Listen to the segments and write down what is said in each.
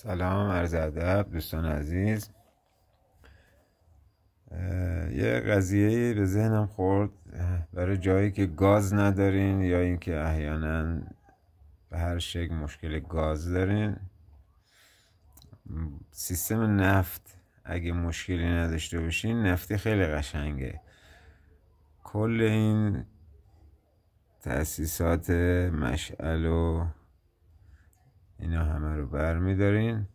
سلام، عرض ادب دوستان عزیز. یه قضیه به ذهنم خورد برای جایی که گاز ندارین یا اینکه احیانا به هر شکل مشکل گاز دارین. سیستم نفت اگه مشکلی نداشته باشین، نفتی خیلی قشنگه. کل این تأسیسات مشعل و اینا همه رو بر میدارین.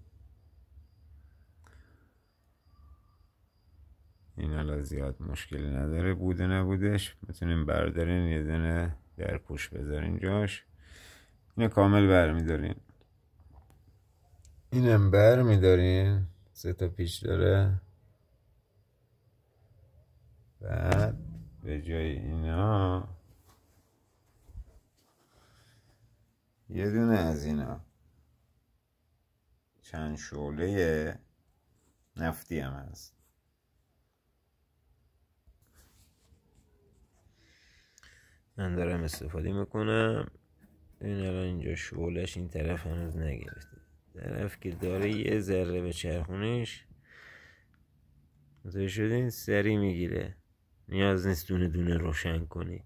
این حالا زیاد مشکلی نداره، بوده نبودش میتونیم بردارین، یه دونه در پوش بذارین جاش. اینو کامل بر میدارین، اینم بر میدارین، 3 تا پیچ داره. بعد به جای اینا یه دونه از اینا چند شعله نفتی هم هست. من دارم استفاده میکنم. این الان اینجا شعلهش این طرف هنوز نگرفته، طرف که داره یه ذره به چرخونش متوجه شدین سری میگیره، نیاز نیست دونه دونه روشن کنی.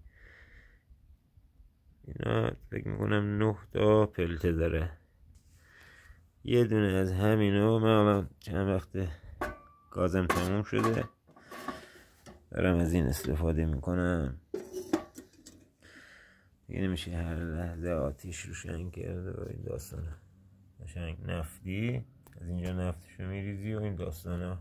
اینا فکر میکنم 9 تا پلته داره. یه دونه از همینو من الان چند وقت گازم تموم شده دارم از این استفاده میکنم. دیگه نمیشه هر لحظه آتیش روشن کرده و این داستانا. قشنگ نفتی از اینجا نفتشو میریزی و این داستانا.